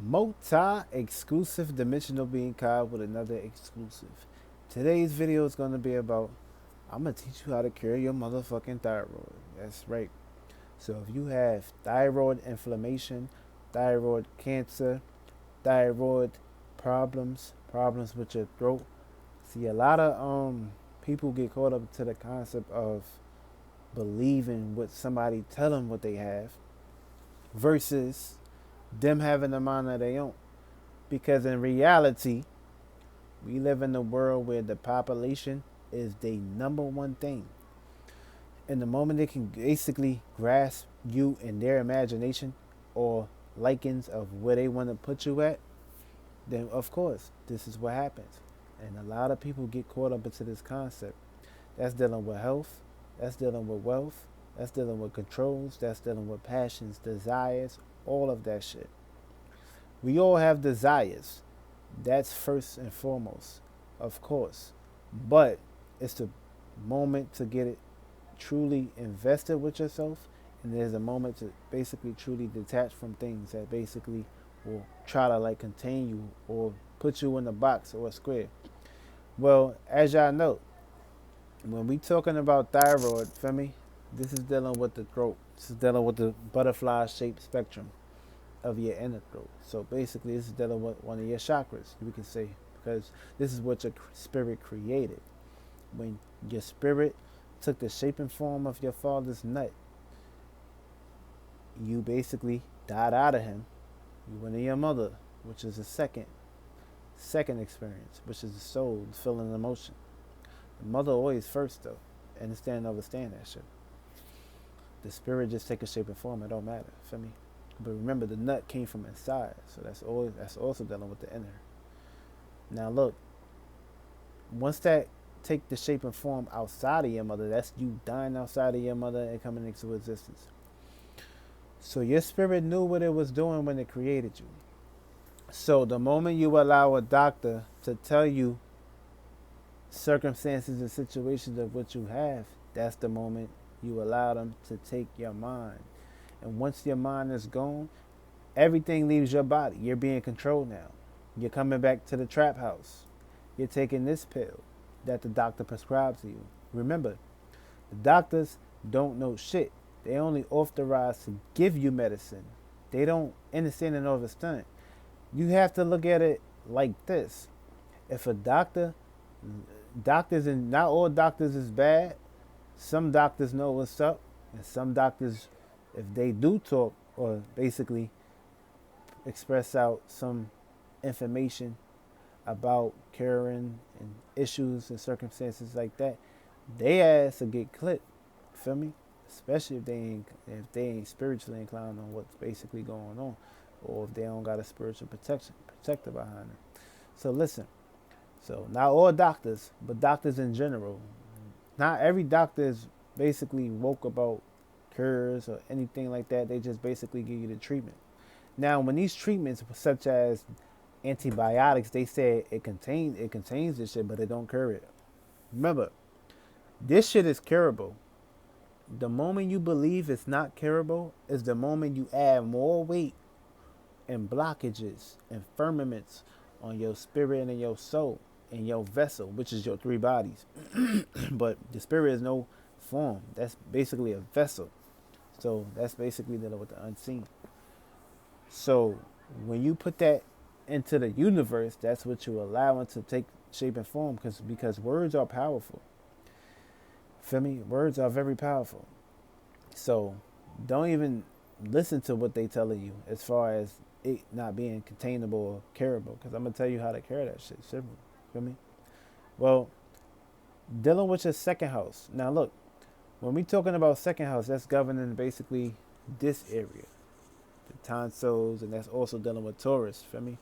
Multi-exclusive dimensional being card with another exclusive. Today's video is going to be about, I'm going to teach you how to cure your motherfucking thyroid. That's right. So if you have thyroid inflammation, thyroid cancer, thyroid problems with your throat. See, a lot of people get caught up to the concept of believing what somebody tell them what they have versus them having a mind of their own. Because in reality, we live in a world where the population is the number one thing. And the moment they can basically grasp you in their imagination or likings of where they want to put you at, then of course, this is what happens. And a lot of people get caught up into this concept. That's dealing with health, that's dealing with wealth, that's dealing with controls, that's dealing with passions, desires, all of that shit. We all have desires. That's first and foremost, of course. But it's the moment to get it truly invested with yourself, and there's a moment to basically truly detach from things that basically will try to like contain you or put you in a box or a square. Well, as y'all know, when we talking about thyroid, feel me, this is dealing with the throat. This is dealing with the butterfly shaped spectrum of your inner throat. So basically, this is dealing with one of your chakras, we can say, because this is what your spirit created. When your spirit took the shape and form of your father's nut, you basically died out of him. You went to your mother, which is the second experience, which is the soul, the feeling, and emotion. The mother always first though. Understand that shit. The spirit just take a shape and form. It don't matter. Feel me? But remember, the nut came from inside, so that's also dealing with the inner. Now look, once that take the shape and form outside of your mother, that's you dying outside of your mother and coming into existence. So your spirit knew what it was doing when it created you. So the moment you allow a doctor to tell you circumstances and situations of what you have, that's the moment you allow them to take your mind. And once your mind is gone, everything leaves your body. You're being controlled now. You're coming back to the trap house. You're taking this pill that the doctor prescribed to you. Remember, the doctors don't know shit. They only authorize to give you medicine. They don't understand and understand. You have to look at it like this. If a doctors, and not all doctors is bad. Some doctors know what's up, and some doctors, if they do talk or basically express out some information about curing and issues and circumstances like that, they ass will get clipped. Feel me? Especially if they ain't spiritually inclined on what's basically going on, or if they don't got a spiritual protector behind them. So listen. So not all doctors, but doctors in general. Not every doctor is basically woke about cures or anything like that. They just basically give you the treatment. Now, when these treatments, such as antibiotics, they say it contains this shit, but it don't cure it. Remember, this shit is curable. The moment you believe it's not curable is the moment you add more weight and blockages and firmaments on your spirit and your soul and your vessel, which is your three bodies. But the spirit is no form. That's basically a vessel. So that's basically dealing with the unseen. So when you put that into the universe, that's what you allow it to take shape and form, because words are powerful. Feel me? Words are very powerful. So don't even listen to what they telling you as far as it not being containable or curable, because I'm gonna tell you how to cure that shit. Simple. Feel me? Well, dealing with your second house. Now look, when we talking about second house, that's governing basically this area, the tonsils, and that's also dealing with Taurus. Feel me?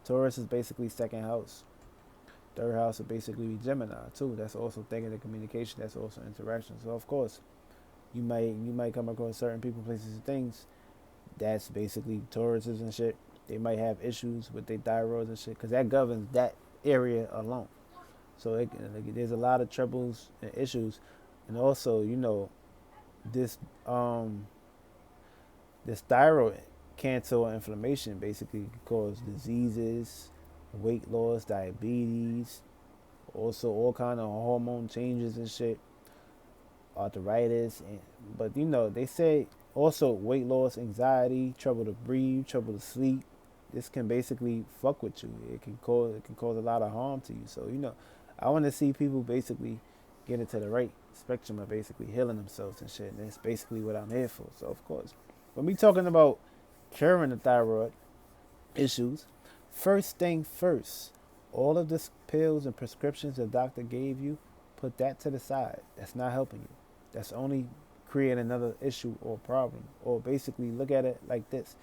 Taurus is basically second house. Third house would basically be Gemini too. That's also thinking and communication. That's also interaction. So of course, you might come across certain people, places, and things. That's basically Tauruses and shit. They might have issues with their thyroids and shit, because that governs that area alone. So there's a lot of troubles and issues, and also this this thyroid. cancer or inflammation basically can cause diseases, weight loss, diabetes, also all kind of hormone changes and shit, arthritis, and but they say also weight loss, anxiety, trouble to breathe, trouble to sleep. This can basically fuck with you. It can cause a lot of harm to you. So I want to see people basically get into the right spectrum of basically healing themselves and shit. And that's basically what I'm here for. So of course, when we talking about curing the thyroid issues, first thing first, all of the pills and prescriptions the doctor gave you, put that to the side. That's not helping you. That's only creating another issue or problem. Or basically look at it like this.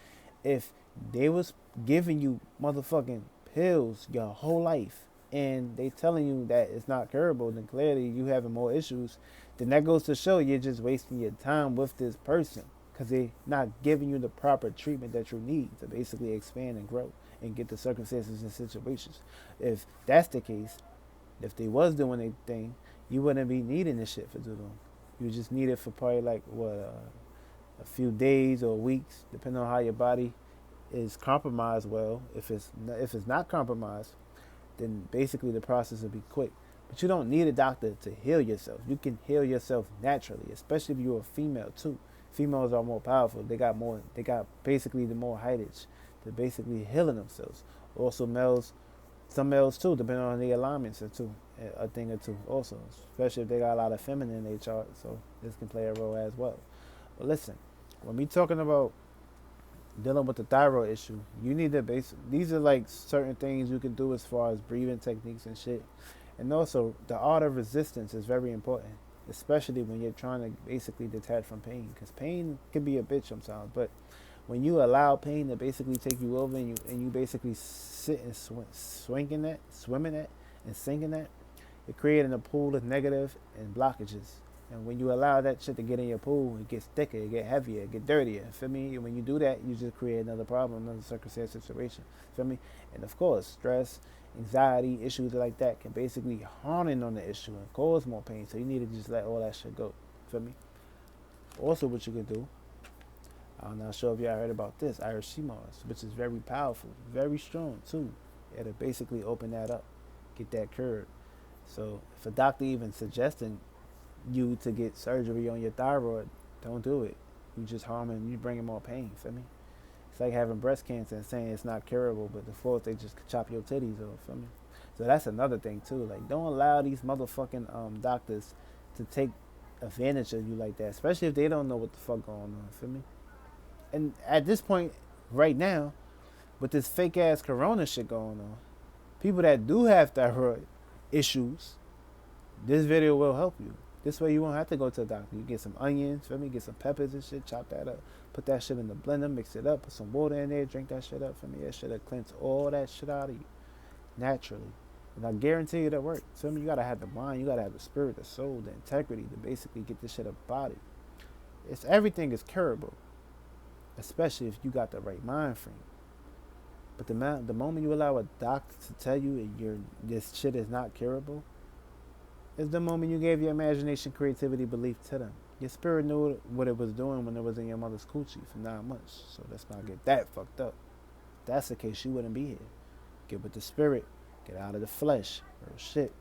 If they was giving you motherfucking pills your whole life and they telling you that it's not curable, then clearly you having more issues, then that goes to show you're just wasting your time with this person because they're not giving you the proper treatment that you need to basically expand and grow and get the circumstances and situations. If that's the case, if they was doing their thing, you wouldn't be needing this shit for too long. You just need it for probably like a few days or weeks, depending on how your body is compromised. Well, if it's not compromised, then basically the process will be quick. But you don't need a doctor to heal yourself. You can heal yourself naturally, especially if you're a female too. Females are more powerful. They got basically the more heightage to basically healing themselves. Also males, some males too, depending on the alignments or two, a thing or two also, especially if they got a lot of feminine in their chart. So this can play a role as well. But listen, when we talking about dealing with the thyroid issue, you need to these are like certain things you can do as far as breathing techniques and shit. And also the art of resistance is very important, especially when you're trying to basically detach from pain, because pain can be a bitch sometimes. But when you allow pain to basically take you over and you basically sit and swim in that and sink in that, you're creating a pool of negative and blockages. And when you allow that shit to get in your pool, it gets thicker, it get heavier, it get dirtier. Feel me? And when you do that, you just create another problem, another circumstance, situation. Feel me? And of course, stress, anxiety, issues like that can basically harden on the issue and cause more pain. So you need to just let all that shit go. Feel me? Also, what you can do, I'm not sure if y'all heard about this, Irish sea moss, which is very powerful, very strong too. It'll basically open that up, get that cured. So if a doctor even suggesting you to get surgery on your thyroid, don't do it. You just harming, you bringing more pain. Feel me? It's like having breast cancer and saying it's not curable, but the fourth they just chop your titties off. Feel me? So that's another thing too. Like, don't allow these motherfucking doctors to take advantage of you like that, especially if they don't know what the fuck going on. Feel me? And at this point, right now, with this fake ass corona shit going on, people that do have thyroid issues, this video will help you. This way you won't have to go to the doctor. You get some onions, feel me? Get some peppers and shit, chop that up. Put that shit in the blender, mix it up, put some water in there, drink that shit up, feel me? That shit'll cleanse all that shit out of you, naturally. And I guarantee you that works. Feel me? You gotta have the mind, you gotta have the spirit, the soul, the integrity to basically get this shit up body. Everything is curable, especially if you got the right mind frame. But the moment you allow a doctor to tell you this shit is not curable, is the moment you gave your imagination, creativity, belief to them. Your spirit knew what it was doing when it was in your mother's coochie for 9 months. So let's not get that fucked up. If that's the case, you wouldn't be here. Get with the spirit. Get out of the flesh. Real shit.